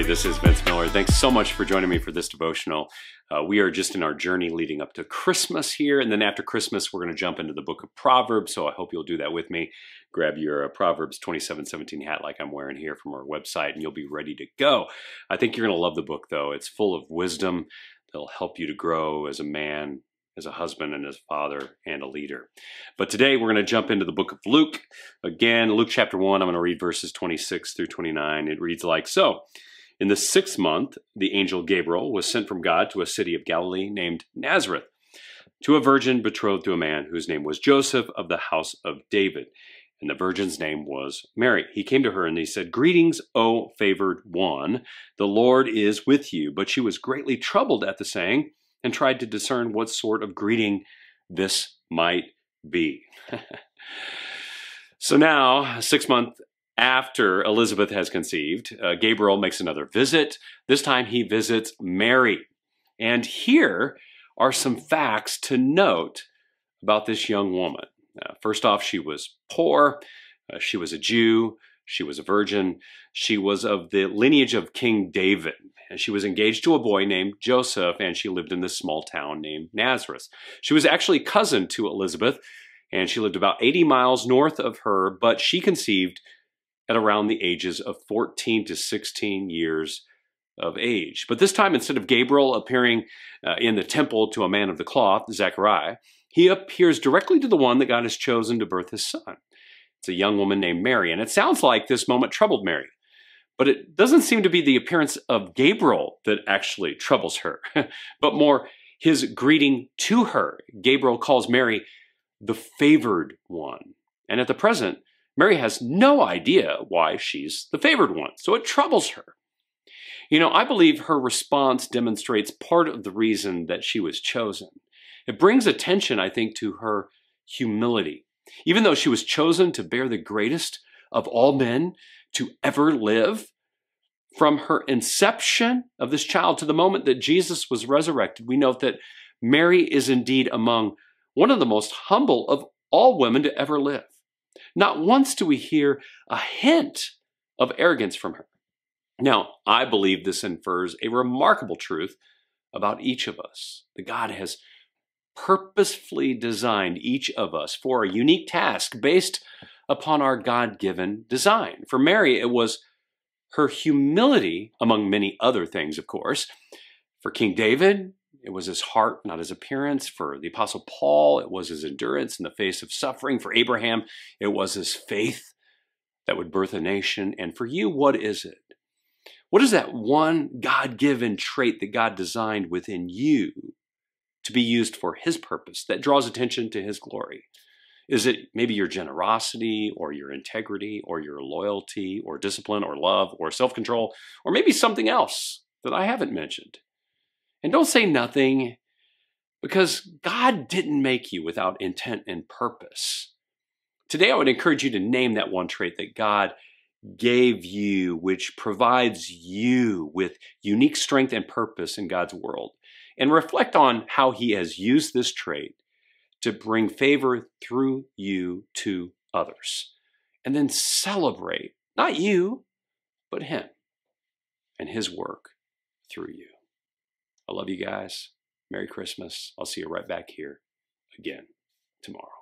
This is Vince Miller. Thanks so much for joining me for this devotional. We are just in our journey leading up to Christmas here, and then after Christmas, we're going to jump into the book of Proverbs, so I hope you'll do that with me. Grab your Proverbs 27:17 hat like I'm wearing here from our website, and you'll be ready to go. I think you're going to love the book, though. It's full of wisdom that'll help you to grow as a man, as a husband, and as a father and a leader. But today we're going to jump into the book of Luke. Again, Luke chapter 1, I'm going to read verses 26 through 29. It reads like so. In the 6th month, the angel Gabriel was sent from God to a city of Galilee named Nazareth, to a virgin betrothed to a man whose name was Joseph of the house of David. And the virgin's name was Mary. He came to her and he said, "Greetings, O favored one, the Lord is with you." But she was greatly troubled at the saying and tried to discern what sort of greeting this might be. So now, 6 months after Elizabeth has conceived, Gabriel makes another visit. This time he visits Mary. And here are some facts to note about this young woman. First off, she was poor. She was a Jew. She was a virgin. She was of the lineage of King David. And she was engaged to a boy named Joseph, and she lived in this small town named Nazareth. She was actually cousin to Elizabeth, and she lived about 80 miles north of her, but she conceived at around the ages of 14 to 16 years of age. But this time, instead of Gabriel appearing in the temple to a man of the cloth, Zechariah, he appears directly to the one that God has chosen to birth his son. It's a young woman named Mary, and it sounds like this moment troubled Mary. But it doesn't seem to be the appearance of Gabriel that actually troubles her, but more his greeting to her. Gabriel calls Mary the favored one. And at the present, Mary has no idea why she's the favored one, so it troubles her. You know, I believe her response demonstrates part of the reason that she was chosen. It brings attention, I think, to her humility. Even though she was chosen to bear the greatest of all men to ever live, from her inception of this child to the moment that Jesus was resurrected, we note that Mary is indeed among one of the most humble of all women to ever live. Not once do we hear a hint of arrogance from her. Now, I believe this infers a remarkable truth about each of us, that God has purposefully designed each of us for a unique task based upon our God-given design. For Mary, it was her humility, among many other things, of course. For King David, it was his heart, not his appearance. For the Apostle Paul, it was his endurance in the face of suffering. For Abraham, it was his faith that would birth a nation. And for you, what is it? What is that one God-given trait that God designed within you to be used for his purpose that draws attention to his glory? Is it maybe your generosity or your integrity or your loyalty or discipline or love or self-control or maybe something else that I haven't mentioned? And don't say nothing, because God didn't make you without intent and purpose. Today, I would encourage you to name that one trait that God gave you, which provides you with unique strength and purpose in God's world. And reflect on how he has used this trait to bring favor through you to others. And then celebrate, not you, but him and his work through you. I love you guys. Merry Christmas. I'll see you right back here again tomorrow.